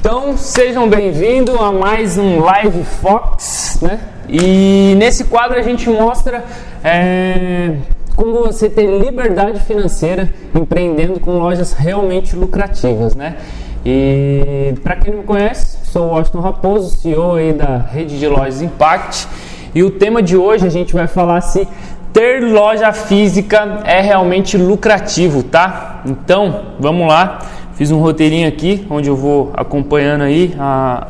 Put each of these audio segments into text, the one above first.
Então sejam bem-vindos a mais um Live Fox, né? E nesse quadro a gente mostra como você ter liberdade financeira empreendendo com lojas realmente lucrativas, né? E para quem não me conhece, sou o Washington Raposo, CEO aí da rede de lojas Impact, e o tema de hoje a gente vai falar se ter loja física é realmente lucrativo, tá? Então vamos lá. Fiz um roteirinho aqui, onde eu vou acompanhando aí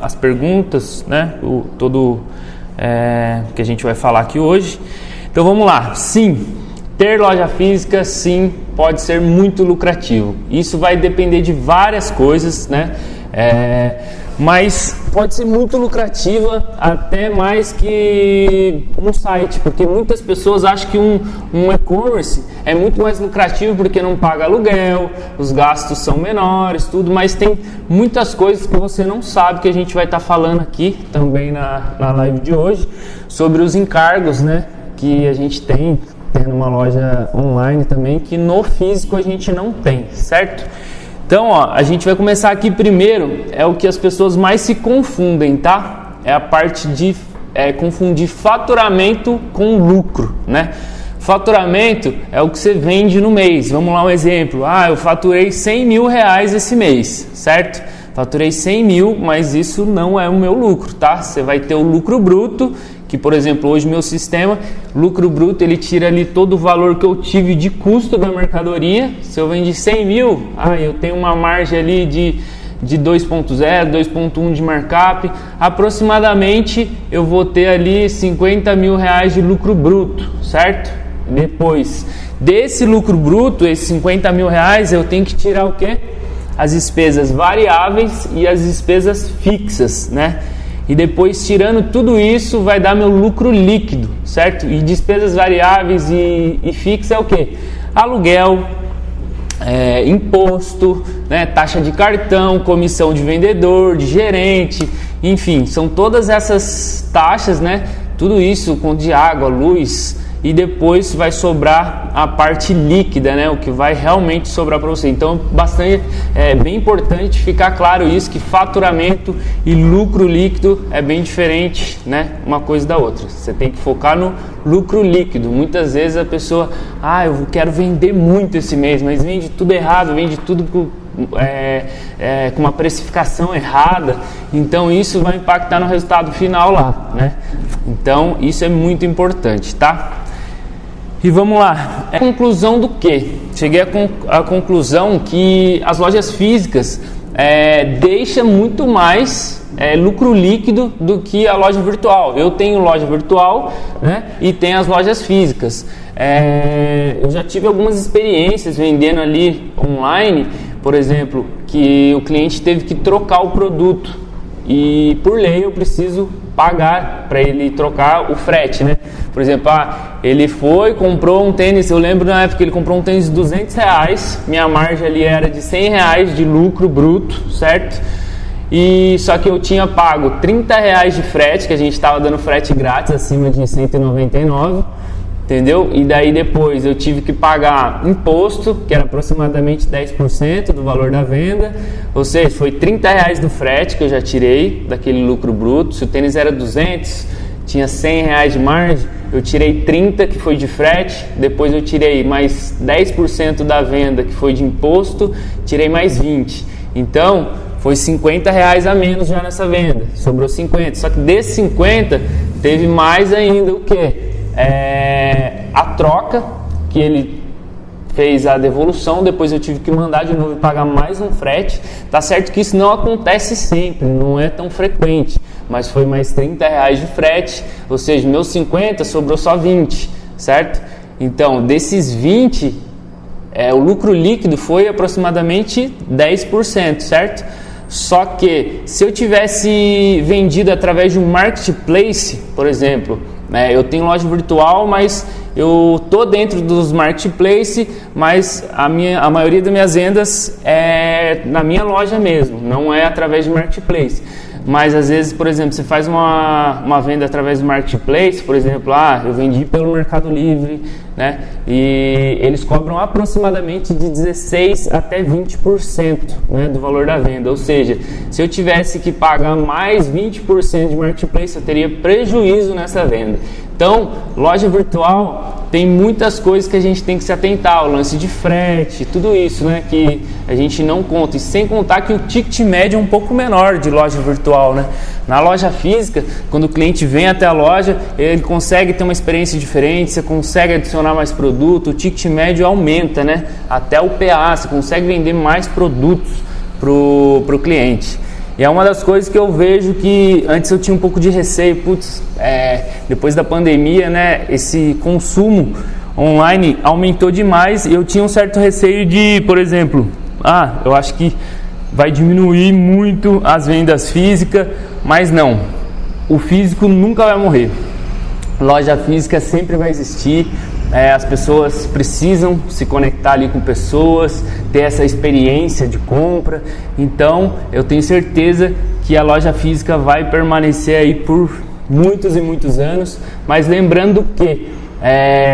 as perguntas, né? Que a gente vai falar aqui hoje. Então vamos lá. Sim, ter loja física, sim, pode ser muito lucrativo. Isso vai depender de várias coisas, né? Mas pode ser muito lucrativa, até mais que um site, porque muitas pessoas acham que um e-commerce é muito mais lucrativo porque não paga aluguel, os gastos são menores, tudo, mas tem muitas coisas que você não sabe, que a gente vai estar falando aqui também na live de hoje, sobre os encargos, né, que a gente tem uma loja online também, que no físico a gente não tem, certo? Então, ó, a gente vai começar aqui primeiro, é o que as pessoas mais se confundem, tá? É a parte de confundir faturamento com lucro, né? Faturamento é o que você vende no mês. Vamos lá um exemplo. Eu faturei 100 mil reais esse mês, certo? Faturei 100 mil, mas isso não é o meu lucro, tá? Você vai ter o lucro bruto, que, por exemplo, hoje meu sistema, lucro bruto, ele tira ali todo o valor que eu tive de custo da mercadoria. Se eu vendi 100 mil, eu tenho uma margem ali de 2.0, 2.1 de markup. Aproximadamente eu vou ter ali 50 mil reais de lucro bruto, certo? Depois desse lucro bruto, esses 50 mil reais, eu tenho que tirar o quê? As despesas variáveis e as despesas fixas, né? E depois, tirando tudo isso, vai dar meu lucro líquido, certo? E despesas variáveis e fixas é o quê? Aluguel, imposto, né? Taxa de cartão, comissão de vendedor, de gerente, enfim, são todas essas taxas, né? Tudo isso com de água, luz, e depois vai sobrar a parte líquida, né? O que vai realmente sobrar para você. Então, bem importante ficar claro isso, que faturamento e lucro líquido é bem diferente, né? Uma coisa da outra. Você tem que focar no lucro líquido. Muitas vezes a pessoa, eu quero vender muito esse mês, mas vende tudo errado, vende tudo com uma precificação errada. Então isso vai impactar no resultado final lá, né? Então isso é muito importante, tá? E vamos lá, conclusão do quê? Cheguei à conclusão que as lojas físicas deixam muito mais lucro líquido do que a loja virtual. Eu tenho loja virtual, né, e tenho as lojas físicas. Eu já tive algumas experiências vendendo ali online, por exemplo, que o cliente teve que trocar o produto e por lei eu preciso pagar para ele trocar o frete, né? Por exemplo, ele comprou um tênis, eu lembro na época que ele comprou um tênis de 200 reais, minha margem ali era de 100 reais de lucro bruto, certo? E só que eu tinha pago 30 reais de frete, que a gente estava dando frete grátis acima de 199, entendeu? E daí depois eu tive que pagar imposto, que era aproximadamente 10% do valor da venda, ou seja, foi 30 reais do frete que eu já tirei daquele lucro bruto. Se o tênis era 200, tinha 100 reais de margem, eu tirei 30 que foi de frete, depois eu tirei mais 10% da venda que foi de imposto, tirei mais 20. Então, foi 50 reais a menos já nessa venda, sobrou 50. Só que desses 50, teve mais ainda o quê? A troca, que ele fez a devolução, depois eu tive que mandar de novo e pagar mais um frete. Tá certo que isso não acontece sempre, não é tão frequente, mas foi mais 30 reais de frete, ou seja, meus 50 sobrou só 20, certo? Então, desses 20, o lucro líquido foi aproximadamente 10%, certo? Só que se eu tivesse vendido através de um marketplace, por exemplo, eu tenho loja virtual, mas eu tô dentro dos marketplace, mas a maioria das minhas vendas é na minha loja mesmo, não é através de marketplace. Mas às vezes, por exemplo, você faz uma venda através do marketplace, por exemplo, eu vendi pelo Mercado Livre, né? E eles cobram aproximadamente de 16 até 20%, né, do valor da venda. Ou seja, se eu tivesse que pagar mais 20% de marketplace, eu teria prejuízo nessa venda. Então, loja virtual tem muitas coisas que a gente tem que se atentar, o lance de frete, tudo isso, né, que a gente não conta. E sem contar que o ticket médio é um pouco menor de loja virtual, né? Na loja física, quando o cliente vem até a loja, ele consegue ter uma experiência diferente, você consegue adicionar mais produto, o ticket médio aumenta, né? Até o PA, você consegue vender mais produtos pro cliente. E é uma das coisas que eu vejo que antes eu tinha um pouco de receio, depois da pandemia, né, esse consumo online aumentou demais e eu tinha um certo receio de, por exemplo, eu acho que vai diminuir muito as vendas físicas, mas não, o físico nunca vai morrer, loja física sempre vai existir. As pessoas precisam se conectar ali com pessoas, ter essa experiência de compra. Então eu tenho certeza que a loja física vai permanecer aí por muitos e muitos anos, mas lembrando que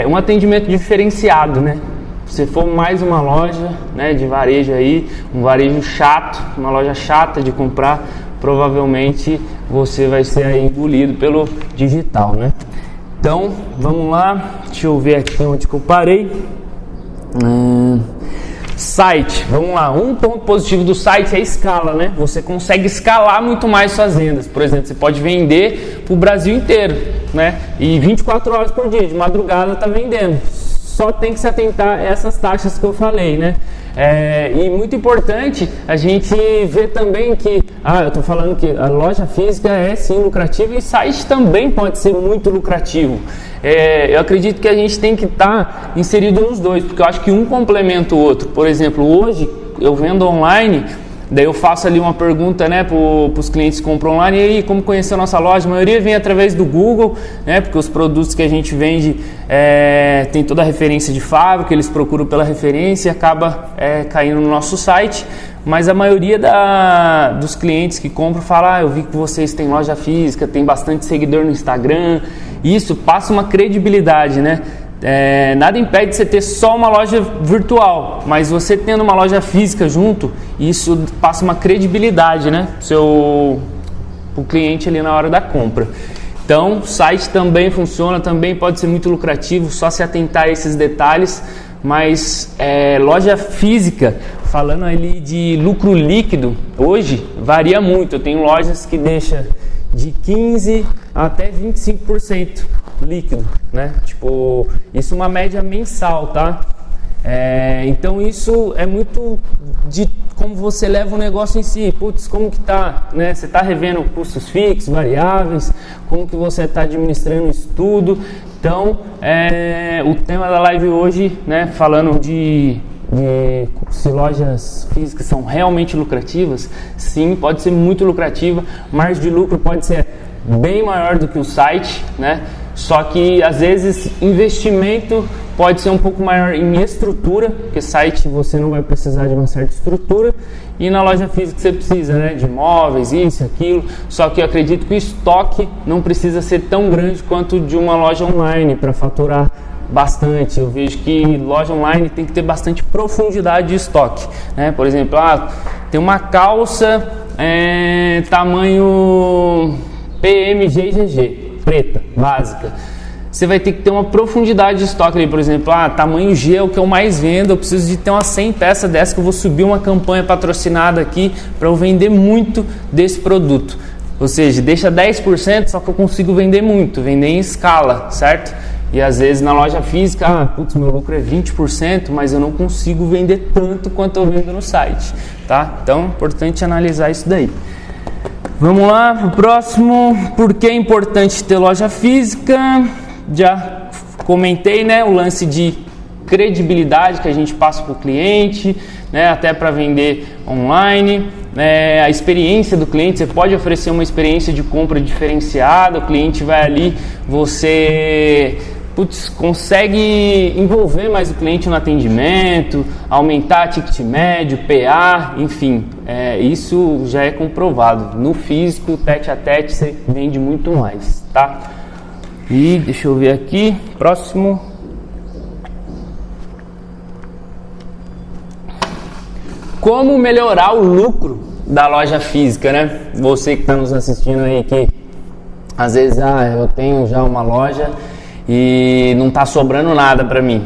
um atendimento diferenciado, né? Se for mais uma loja, né, de varejo aí, um varejo chato, uma loja chata de comprar, provavelmente você vai ser aí engolido pelo digital, né? Então, vamos lá, deixa eu ver aqui onde que eu parei. Site, vamos lá, um ponto positivo do site é a escala, né? Você consegue escalar muito mais suas vendas. Por exemplo, você pode vender para o Brasil inteiro, né? E 24 horas por dia, de madrugada está vendendo. Só tem que se atentar a essas taxas que eu falei, né? E muito importante a gente ver também que, eu estou falando que a loja física é sim lucrativa e site também pode ser muito lucrativo. Eu acredito que a gente tem que estar inserido nos dois, porque eu acho que um complementa o outro. Por exemplo, hoje eu vendo online, daí eu faço ali uma pergunta, né, para os clientes que compram online, e aí, como conhecer a nossa loja? A maioria vem através do Google, né, porque os produtos que a gente vende tem toda a referência de fábrica, eles procuram pela referência e acaba caindo no nosso site. Mas a maioria dos clientes que compram fala, eu vi que vocês têm loja física, tem bastante seguidor no Instagram. Isso passa uma credibilidade, né? Nada impede de você ter só uma loja virtual, mas você tendo uma loja física junto, isso passa uma credibilidade, né, pro cliente ali na hora da compra. Então, o site também funciona, também pode ser muito lucrativo, só se atentar a esses detalhes. Mas loja física, falando ali de lucro líquido, hoje varia muito. Eu tenho lojas que deixam de 15% até 25% líquido, né? Tipo, isso é uma média mensal, tá? Então isso é muito de como você leva o negócio em si. Putz, como que tá, né? Você tá revendo custos fixos, variáveis, como que você tá administrando isso tudo. Então, o tema da live hoje, né, falando de se lojas físicas são realmente lucrativas. Sim, pode ser muito lucrativa, margem de lucro pode ser bem maior do que o site, né? Só que às vezes investimento pode ser um pouco maior em estrutura, porque site você não vai precisar de uma certa estrutura, e na loja física você precisa, né, de móveis, isso, aquilo. Só que eu acredito que o estoque não precisa ser tão grande quanto de uma loja online para faturar bastante. Eu vejo que loja online tem que ter bastante profundidade de estoque, né? Por exemplo, tem uma calça tamanho PMG e GG, preta, básica. Você vai ter que ter uma profundidade de estoque ali, por exemplo, tamanho G é o que eu mais vendo, eu preciso de ter umas 100 peças dessa que eu vou subir uma campanha patrocinada aqui para eu vender muito desse produto. Ou seja, deixa 10%, só que eu consigo vender muito, vender em escala, certo? E às vezes na loja física, meu lucro é 20%, mas eu não consigo vender tanto quanto eu vendo no site, tá? Então, é importante analisar isso daí. Vamos lá pro próximo. Por que é importante ter loja física? Já comentei, né, o lance de credibilidade que a gente passa para o cliente, né, até para vender online, a experiência do cliente. Você pode oferecer uma experiência de compra diferenciada, o cliente vai ali, você consegue envolver mais o cliente no atendimento, aumentar ticket médio, PA, enfim, isso já é comprovado. No físico, tete a tete, você vende muito mais, tá? E deixa eu ver aqui, próximo. Como melhorar o lucro da loja física, né? Você que está nos assistindo aí, que às vezes, eu tenho já uma loja e não está sobrando nada para mim.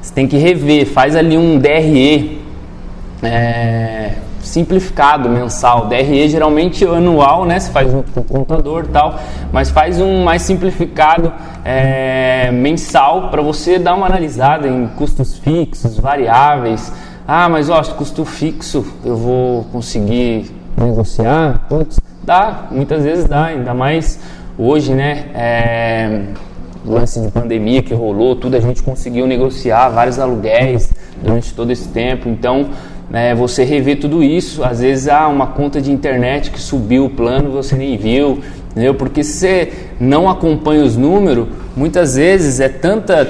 Você tem que rever, faz ali um DRE simplificado, mensal. DRE geralmente anual, né? Você faz com o contador e tal, mas faz um mais simplificado mensal para você dar uma analisada em custos fixos, variáveis. Mas custo fixo eu vou conseguir negociar? Dá, muitas vezes dá, ainda mais hoje, né? Lance de pandemia que rolou, tudo a gente conseguiu negociar vários aluguéis durante todo esse tempo. Então, você rever tudo isso. Às vezes uma conta de internet que subiu o plano você nem viu, entendeu? Porque se você não acompanha os números, muitas vezes é tanta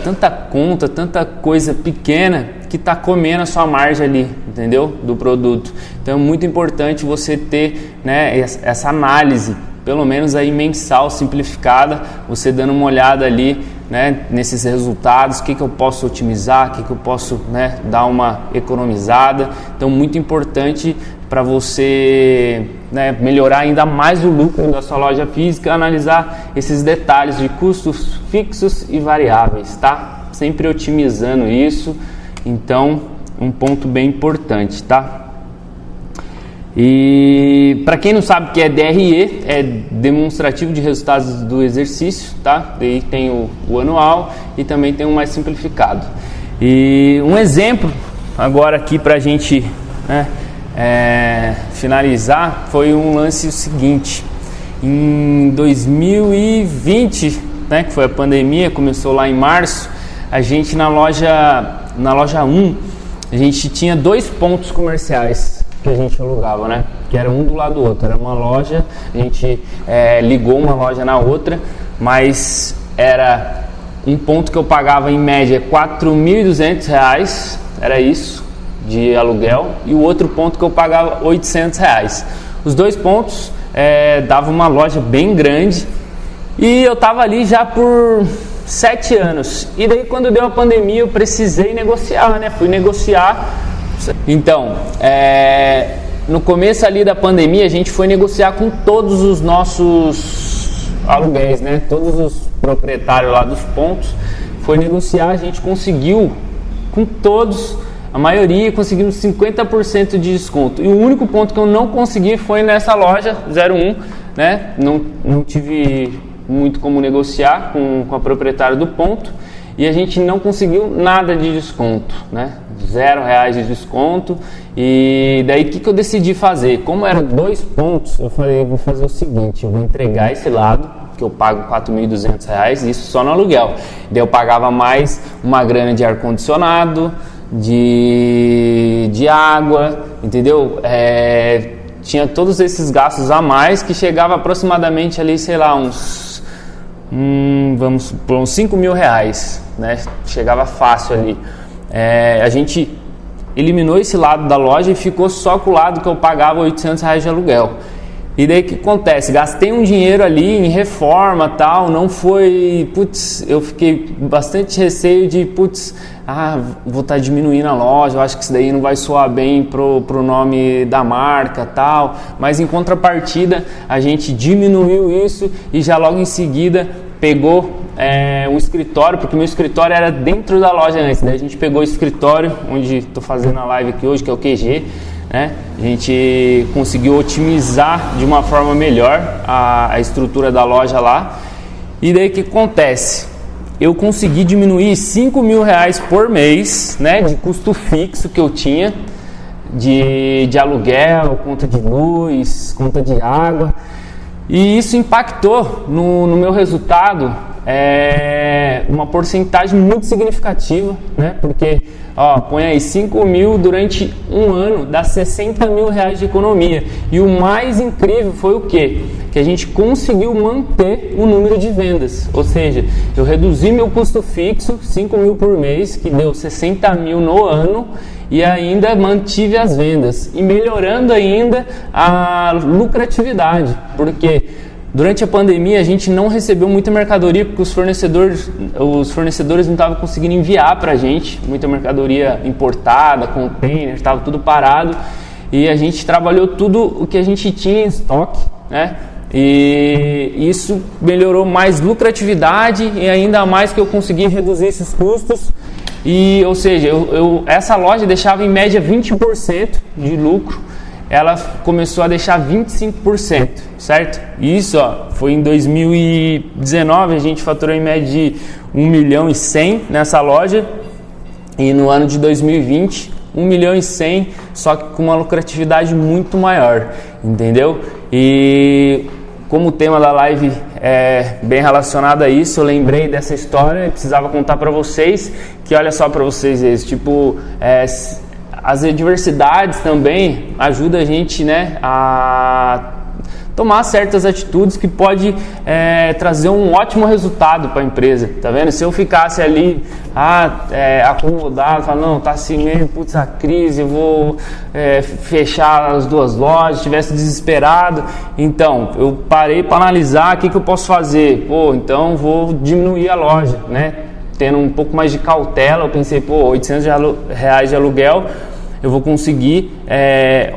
conta, tanta coisa pequena que está comendo a sua margem ali, entendeu? Do produto. Então é muito importante você ter, né, essa análise, pelo menos aí mensal, simplificada, você dando uma olhada ali, né, nesses resultados, o que eu posso otimizar, o que eu posso, né, dar uma economizada. Então muito importante para você, né, melhorar ainda mais o lucro da sua loja física, analisar esses detalhes de custos fixos e variáveis, tá? Sempre otimizando isso. Então, um ponto bem importante, tá? E para quem não sabe o que é DRE, é demonstrativo de resultados do exercício, tá? Daí tem o anual e também tem um mais simplificado. E um exemplo agora aqui para a gente, né, finalizar, foi um lance o seguinte: em 2020, né, que foi a pandemia, começou lá em março, a gente na loja 1, a gente tinha 2 pontos comerciais que a gente alugava, né? Que era um do lado do outro. Era uma loja, a gente ligou uma loja na outra, mas era um ponto que eu pagava em média R$4.200, era isso, de aluguel, e o outro ponto que eu pagava R$800. Os 2 pontos davam uma loja bem grande e eu tava ali já por 7 anos. E daí quando deu a pandemia eu precisei negociar, né? Fui negociar. Então, no começo ali da pandemia a gente foi negociar com todos os nossos aluguéis, né? Todos os proprietários lá dos pontos. Foi negociar, a gente conseguiu com todos, a maioria conseguimos 50% de desconto. E o único ponto que eu não consegui foi nessa loja 01, né? Não tive muito como negociar com a proprietária do ponto e a gente não conseguiu nada de desconto, né? R$0 de desconto. E daí o que eu decidi fazer? Como eram 2 pontos, eu falei, eu vou fazer o seguinte: eu vou entregar esse lado, que eu pago R$4.200, isso só no aluguel. Daí eu pagava mais uma grana de ar-condicionado, de água, entendeu? Tinha todos esses gastos a mais que chegava aproximadamente ali, sei lá, uns R$5.000, né? Chegava fácil ali. A gente eliminou esse lado da loja e ficou só com o lado que eu pagava R$800 de aluguel. E daí o que acontece? Gastei um dinheiro ali em reforma, tal, não foi, eu fiquei bastante receio de, vou estar diminuindo a loja, eu acho que isso daí não vai soar bem pro nome da marca, tal. Mas em contrapartida, a gente diminuiu isso e já logo em seguida pegou um escritório, porque meu escritório era dentro da loja antes, daí a gente pegou o escritório, onde estou fazendo a live aqui hoje, que é o QG, né? A gente conseguiu otimizar de uma forma melhor a estrutura da loja lá. E daí o que acontece? Eu consegui diminuir R$5.000 por mês, né, de custo fixo que eu tinha, de aluguel, conta de luz, conta de água. E isso impactou no meu resultado uma porcentagem muito significativa, né? Porque, põe aí 5.000 durante um ano, dá R$60.000 de economia. E o mais incrível foi o quê? que a gente conseguiu manter o número de vendas, ou seja, eu reduzi meu custo fixo, 5 mil por mês, que deu 60 mil no ano, e ainda mantive as vendas, e melhorando ainda a lucratividade, porque durante a pandemia a gente não recebeu muita mercadoria porque os fornecedores não estavam conseguindo enviar para a gente muita mercadoria importada, container, estava tudo parado, e a gente trabalhou tudo o que a gente tinha em estoque, né? E isso melhorou mais lucratividade e ainda mais que eu consegui reduzir esses custos. E, ou seja, essa loja deixava em média 20% de lucro, ela começou a deixar 25%, certo? Isso, ó, foi em 2019, a gente faturou em média de 1 milhão e 100 nessa loja, e no ano de 2020, 1 milhão e 100, só que com uma lucratividade muito maior, entendeu? E como o tema da live é bem relacionado a isso, eu lembrei dessa história e precisava contar para vocês, que olha só para vocês isso, tipo, as adversidades também ajudam a gente, né, a tomar certas atitudes que pode trazer um ótimo resultado para a empresa, tá vendo? Se eu ficasse ali acomodado, falar, não, tá assim mesmo, putz, a crise, eu vou fechar as 2 lojas, estivesse desesperado, então eu parei para analisar o que eu posso fazer, então vou diminuir a loja, né? Tendo um pouco mais de cautela, eu pensei, R$800 de aluguel, eu vou conseguir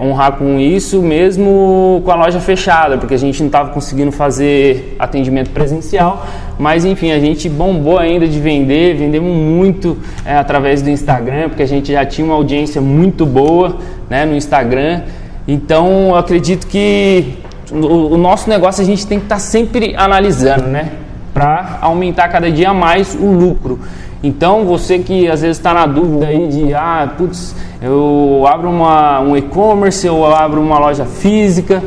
honrar com isso mesmo com a loja fechada, porque a gente não estava conseguindo fazer atendimento presencial, mas enfim, a gente bombou ainda de vendemos muito através do Instagram, porque a gente já tinha uma audiência muito boa, né, no Instagram. Então eu acredito que o nosso negócio a gente tem que estar sempre analisando, né, para aumentar cada dia mais o lucro. Então você que às vezes está na dúvida aí de eu abro um e-commerce, eu abro uma loja física,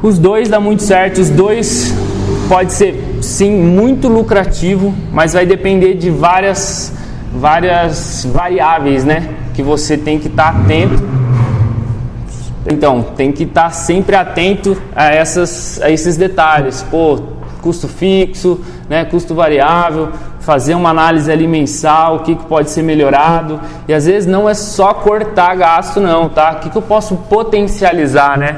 os dois dá muito certo, os dois pode ser sim muito lucrativo, mas vai depender de várias variáveis, né, que você tem que estar atento. Então tem que estar sempre atento a esses detalhes, custo fixo, né, custo variável, fazer uma análise ali mensal, o que pode ser melhorado, e às vezes não é só cortar gasto não, tá? O que eu posso potencializar, né?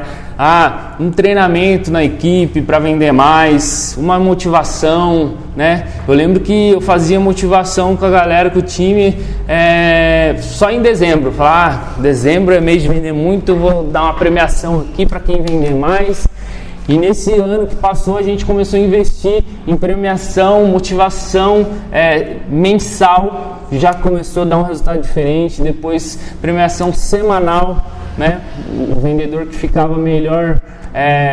Um treinamento na equipe para vender mais, uma motivação, né? Eu lembro que eu fazia motivação com a galera, com o time, só em dezembro, falar, dezembro é mês de vender muito, vou dar uma premiação aqui para quem vender mais. E nesse ano que passou a gente começou a investir em premiação, motivação mensal, já começou a dar um resultado diferente. Depois premiação semanal, né? O vendedor que ficava melhor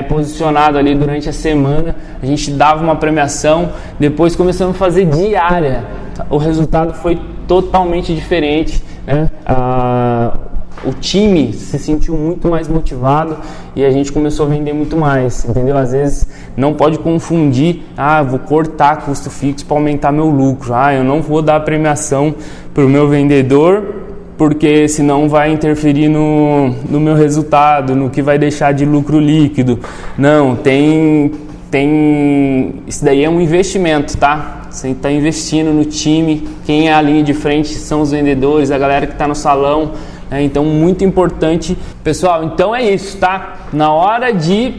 posicionado ali durante a semana, a gente dava uma premiação. Depois começamos a fazer diária, o resultado foi totalmente diferente, né? O time se sentiu muito mais motivado e a gente começou a vender muito mais, entendeu? Às vezes não pode confundir, vou cortar custo fixo para aumentar meu lucro, eu não vou dar premiação para o meu vendedor porque senão vai interferir no meu resultado, no que vai deixar de lucro líquido. Não, isso daí é um investimento, tá? Você está investindo no time, quem é a linha de frente são os vendedores, a galera que está no salão. Então, muito importante. Pessoal, então é isso, tá? Na hora de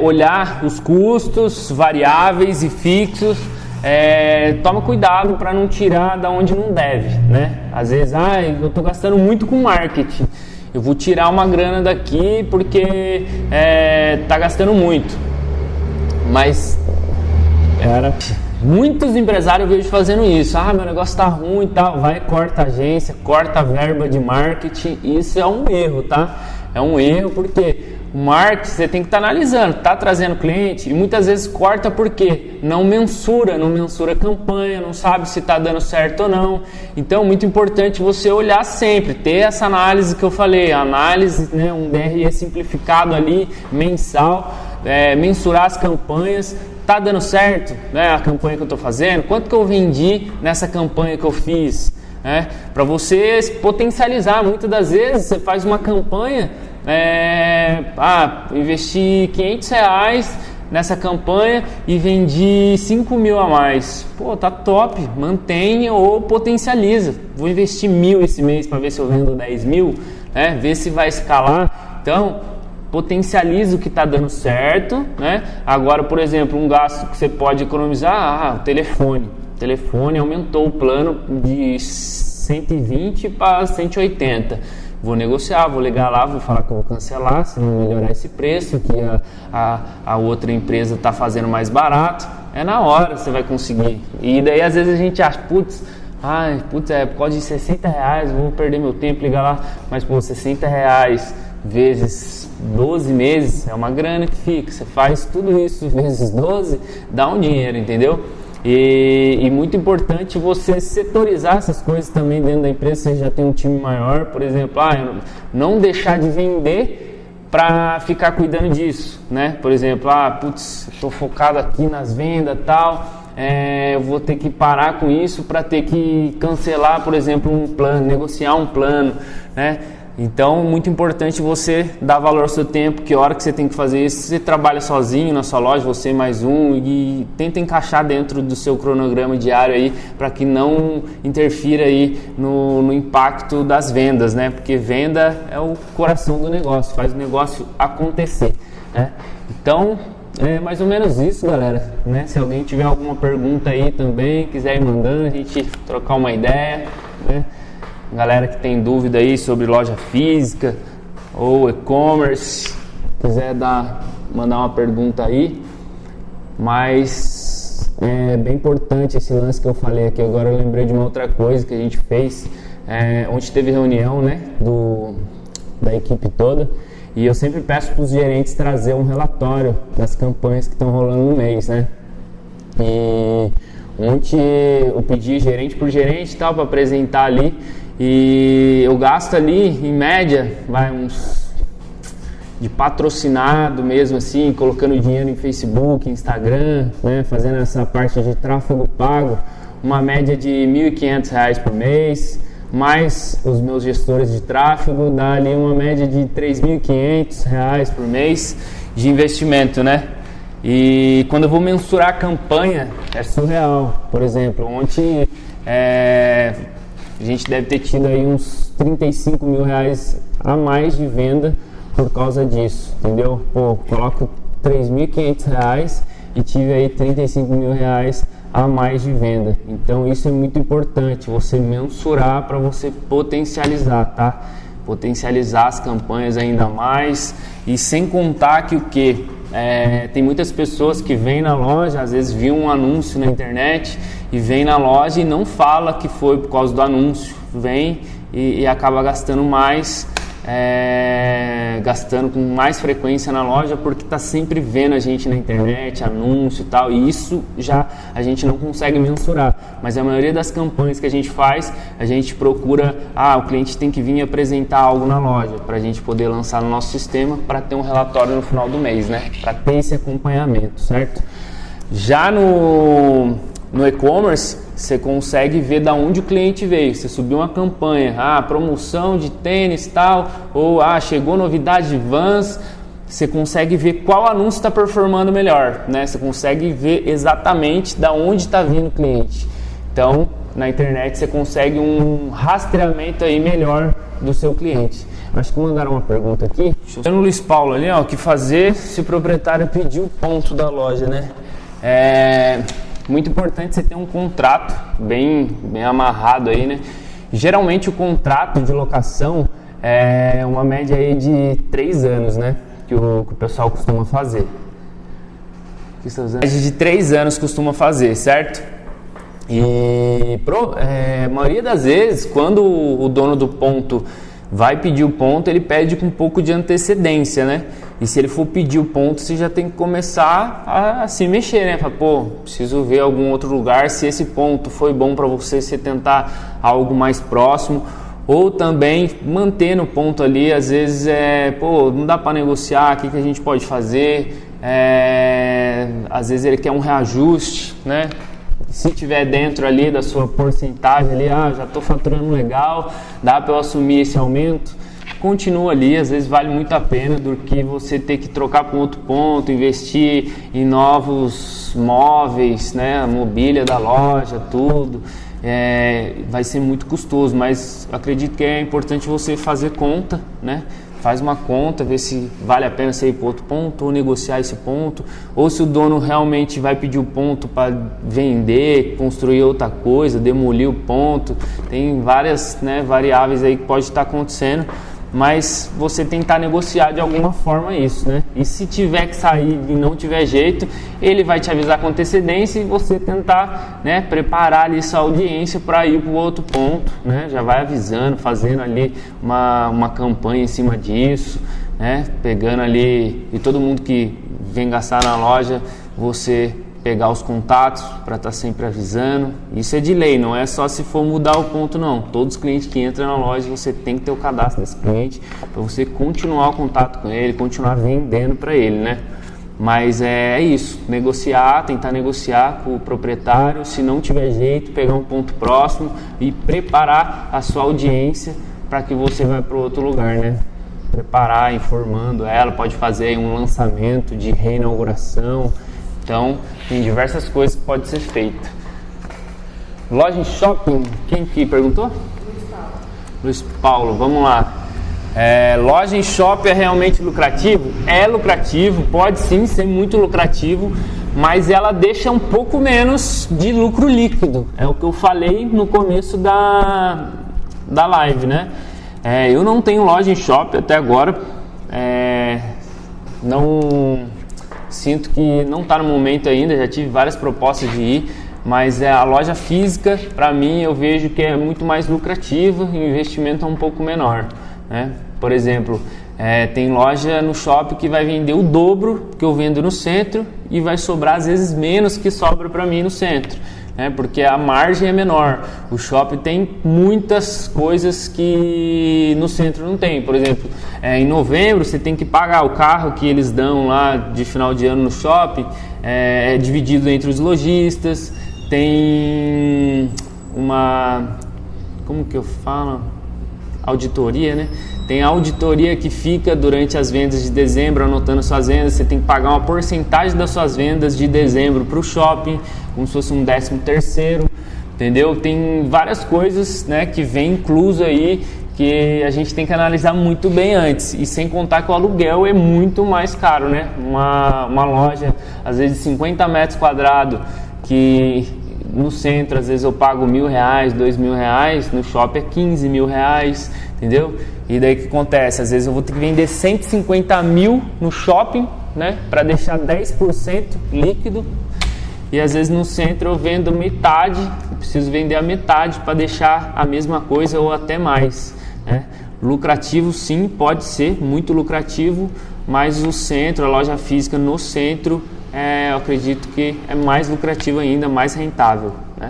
olhar os custos variáveis e fixos, toma cuidado para não tirar da onde não deve, né? Às vezes, eu estou gastando muito com marketing, eu vou tirar uma grana daqui porque está gastando muito. Mas muitos empresários eu vejo fazendo isso. Meu negócio tá ruim e tal. Vai, corta a agência, corta a verba de marketing. Isso é um erro, tá? É um erro porque o marketing você tem que estar analisando. Tá trazendo cliente e muitas vezes corta porque não mensura a campanha, não sabe se tá dando certo ou não. Então, muito importante você olhar sempre, ter essa análise que eu falei, análise, né, um DRE simplificado ali, mensal, mensurar as campanhas. Tá dando certo, né, a campanha que eu estou fazendo? Quanto que eu vendi nessa campanha que eu fiz? Para você potencializar, muitas das vezes você faz uma campanha investi R$500 nessa campanha e vendi 5 mil a mais. Pô, tá top, mantenha ou potencializa. Vou investir 1.000 esse mês para ver se eu vendo 10 mil, né? Ver se vai escalar. Então, potencializa o que está dando certo, né? Agora, por exemplo, um gasto que você pode economizar, o telefone. O telefone aumentou o plano de 120 para 180. Vou negociar, vou ligar lá, vou falar que eu vou cancelar, se não melhorar esse preço, que a outra empresa está fazendo mais barato. É na hora você vai conseguir. E daí às vezes a gente acha, por causa de R$60, vou perder meu tempo, ligar lá. Mas pô, R$60 vezes 12 meses é uma grana que fica. Você faz tudo isso vezes 12, dá um dinheiro, entendeu? E muito importante você setorizar essas coisas também dentro da empresa. Você já tem um time maior, por exemplo, não deixar de vender para ficar cuidando disso, né? Por exemplo, estou focado aqui nas vendas e tal, eu vou ter que parar com isso para ter que cancelar, por exemplo, um plano, negociar um plano, né? Então, muito importante você dar valor ao seu tempo, que hora que você tem que fazer isso. Você trabalha sozinho na sua loja, você mais um, e tenta encaixar dentro do seu cronograma diário aí, para que não interfira aí no impacto das vendas, né? Porque venda é o coração do negócio, faz o negócio acontecer, né? Então, é mais ou menos isso, galera, né? Se alguém tiver alguma pergunta aí também, quiser ir mandando, a gente trocar uma ideia, né? Galera que tem dúvida aí sobre loja física ou e-commerce, quiser mandar uma pergunta aí. Mas é bem importante esse lance que eu falei aqui. Agora eu lembrei de uma outra coisa que a gente fez. Ontem teve reunião, né, da equipe toda. E eu sempre peço para os gerentes trazer um relatório das campanhas que estão rolando no mês, né? E ontem eu pedi gerente por gerente tal para apresentar ali. E eu gasto ali, em média, uns de patrocinado mesmo assim, colocando dinheiro em Facebook, Instagram, né, fazendo essa parte de tráfego pago, uma média de R$1.500 por mês, mais os meus gestores de tráfego, dá ali uma média de R$3.500 por mês de investimento, né? E quando eu vou mensurar a campanha, é surreal. Por exemplo, ontem a gente deve ter tido aí uns R$35 mil a mais de venda por causa disso, entendeu? Pô, coloco R$3.500 e tive aí R$35 mil a mais de venda. Então isso é muito importante, você mensurar para você potencializar, tá? Potencializar as campanhas ainda mais. E sem contar que tem muitas pessoas que vêm na loja, às vezes viu um anúncio na internet e vem na loja e não fala que foi por causa do anúncio, vem e acaba gastando mais, gastando com mais frequência na loja, porque está sempre vendo a gente na internet, anúncio e tal, e isso já a gente não consegue mensurar. Mas a maioria das campanhas que a gente faz, a gente procura, o cliente tem que vir apresentar algo na loja, para a gente poder lançar no nosso sistema, para ter um relatório no final do mês, né? Para ter esse acompanhamento, certo? Já no e-commerce, você consegue ver da onde o cliente veio. Você subiu uma campanha, promoção de tênis tal, ou chegou novidade de Vans, você consegue ver qual anúncio está performando melhor, né? Você consegue ver exatamente da onde está vindo o cliente. Então, na internet você consegue um rastreamento aí melhor do seu cliente. Acho que mandaram uma pergunta aqui. Tem no Luiz Paulo ali, o que fazer se o proprietário pedir o ponto da loja, né? Muito importante você ter um contrato bem amarrado aí, né? Geralmente o contrato de locação é uma média aí de 3 anos, né? Que o pessoal costuma fazer. Média de 3 anos costuma fazer, certo? E a maioria das vezes, quando o dono do ponto vai pedir o ponto, ele pede com um pouco de antecedência, né? E se ele for pedir o ponto, você já tem que começar a se mexer, né? Fala, preciso ver algum outro lugar, se esse ponto foi bom para você tentar algo mais próximo. Ou também manter no ponto ali, às vezes não dá para negociar, o que a gente pode fazer? Às vezes ele quer um reajuste, né? Se tiver dentro ali da sua porcentagem ali, já estou faturando legal, dá para eu assumir esse aumento. continua ali, às vezes vale muito a pena do que você ter que trocar para um outro ponto, investir em novos móveis, né, a mobília da loja, tudo. Vai ser muito custoso, mas acredito que é importante você fazer conta, né? Faz uma conta, ver se vale a pena você ir para outro ponto ou negociar esse ponto, ou se o dono realmente vai pedir o ponto para vender, construir outra coisa, demolir o ponto. Tem várias, né, variáveis aí que pode estar acontecendo, mas você tentar negociar de alguma forma isso, né? E se tiver que sair e não tiver jeito, ele vai te avisar com antecedência e você tentar, né, preparar ali sua audiência para ir para o outro ponto, né? Já vai avisando, fazendo ali uma campanha em cima disso, né? Pegando ali, e todo mundo que vem gastar na loja, você pegar os contatos para estar sempre avisando. Isso é de lei, não é só se for mudar o ponto não. Todos os clientes que entram na loja, você tem que ter o cadastro desse cliente para você continuar o contato com ele, continuar vendendo para ele, né? Mas é isso, negociar, tentar negociar com o proprietário, se não tiver jeito, pegar um ponto próximo e preparar a sua audiência para que você vá para outro lugar, né? Preparar, informando ela, pode fazer um lançamento de reinauguração. Então, tem diversas coisas que pode ser feito. Loja em shopping, quem que perguntou? Luiz Paulo, vamos lá. Loja em shopping é realmente lucrativo? É lucrativo, pode sim ser muito lucrativo, mas ela deixa um pouco menos de lucro líquido. É o que eu falei no começo da live, né? Eu não tenho loja em shopping até agora. Não... Sinto que não está no momento ainda, já tive várias propostas de ir, mas a loja física, para mim, eu vejo que é muito mais lucrativa e o investimento é um pouco menor, né? Por exemplo, tem loja no shopping que vai vender o dobro que eu vendo no centro e vai sobrar às vezes menos que sobra para mim no centro, né? Porque a margem é menor. O shopping tem muitas coisas que no centro não tem. Por exemplo, em novembro você tem que pagar o carro que eles dão lá de final de ano no shopping, é dividido entre os lojistas. Tem uma, como que eu falo? Auditoria, né? Tem a auditoria que fica durante as vendas de dezembro, anotando suas vendas. Você tem que pagar uma porcentagem das suas vendas de dezembro para o shopping, como se fosse um 13º, entendeu? Tem várias coisas, né, que vem incluso aí, que a gente tem que analisar muito bem antes. E sem contar que o aluguel é muito mais caro, né? Uma loja, às vezes 50 metros quadrados, que no centro às vezes eu pago R$1.000, R$2.000, no shopping é R$15.000, entendeu? E daí o que acontece? Às vezes eu vou ter que vender 150 mil no shopping, né, para deixar 10% líquido, e às vezes no centro eu vendo metade, eu preciso vender a metade para deixar a mesma coisa ou até mais, né? Lucrativo sim, pode ser muito lucrativo, mas o centro, a loja física no centro, eu acredito que é mais lucrativo ainda, mais rentável, né?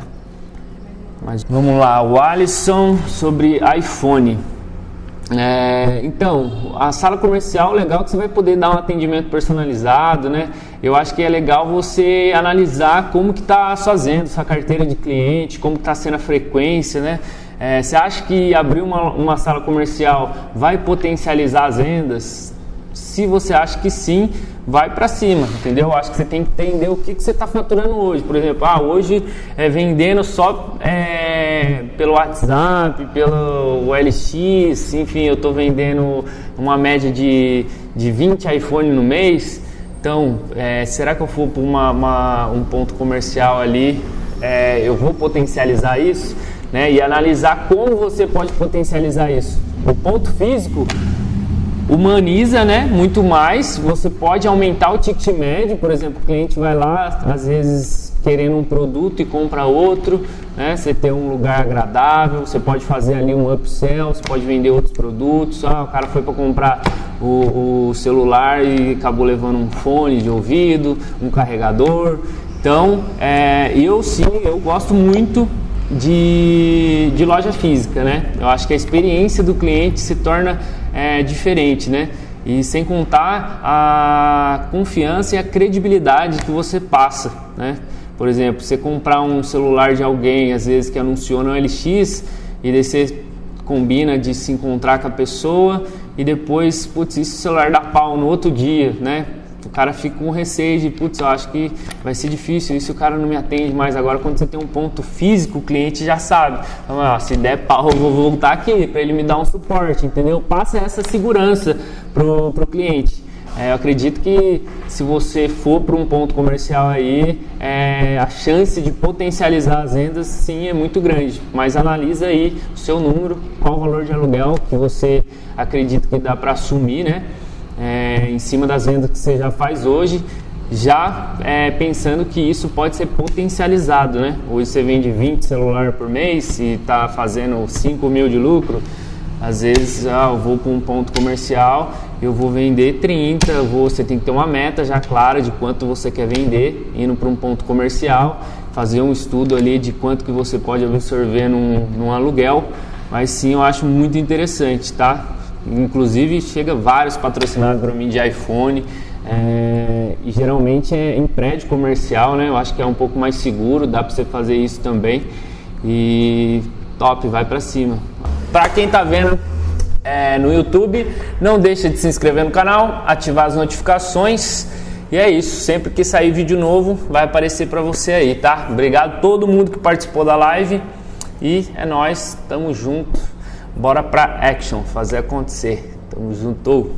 Mas vamos lá, o Alisson sobre iPhone. Então, a sala comercial, legal que você vai poder dar um atendimento personalizado, né? Eu acho que é legal você analisar como que está fazendo sua carteira de cliente, como está sendo a frequência, né? Você acha que abrir uma sala comercial vai potencializar as vendas? Se você acha que sim, vai para cima, entendeu? Eu acho que você tem que entender o que você está faturando hoje. Por exemplo, hoje vendendo só pelo WhatsApp, pelo OLX, enfim, eu estou vendendo uma média de 20 iPhone no mês. Então, será que eu for para um ponto comercial ali, eu vou potencializar isso, né? E analisar como você pode potencializar isso. O ponto físico humaniza, né, muito mais. Você pode aumentar o ticket médio, por exemplo, o cliente vai lá, às vezes querendo um produto e compra outro, né? Você tem um lugar agradável, você pode fazer ali um upsell, você pode vender outros produtos. O cara foi para comprar o celular e acabou levando um fone de ouvido, um carregador. Então, eu gosto muito de loja física, né? Eu acho que a experiência do cliente se torna diferente, né? E sem contar a confiança e a credibilidade que você passa, né? Por exemplo, você comprar um celular de alguém, às vezes que anunciou no LX, e daí você combina de se encontrar com a pessoa e depois, putz, e se o celular dá pau no outro dia, né? O cara fica com receio de, putz, eu acho que vai ser difícil, e se o cara não me atende mais agora? Quando você tem um ponto físico, o cliente já sabe. Então, ó, se der pau, eu vou voltar aqui para ele me dar um suporte, entendeu? Passa essa segurança pro cliente. Eu acredito que se você for para um ponto comercial aí, a chance de potencializar as vendas sim é muito grande, mas analisa aí o seu número, qual o valor de aluguel que você acredita que dá para assumir, né? Em cima das vendas que você já faz hoje, já pensando que isso pode ser potencializado, né? Hoje você vende 20 celulares por mês e está fazendo 5 mil de lucro. Às vezes eu vou para um ponto comercial, eu vou vender 30, você tem que ter uma meta já clara de quanto você quer vender, indo para um ponto comercial, fazer um estudo ali de quanto que você pode absorver num aluguel, mas sim, eu acho muito interessante, tá? Inclusive chega vários patrocinados para mim de iPhone, e geralmente é em prédio comercial, né? Eu acho que é um pouco mais seguro, dá para você fazer isso também, e top, vai para cima. Para quem tá vendo no YouTube, não deixa de se inscrever no canal, ativar as notificações. E é isso, sempre que sair vídeo novo vai aparecer para você aí, tá? Obrigado a todo mundo que participou da live e é nóis, tamo junto. Bora pra action, fazer acontecer. Tamo junto.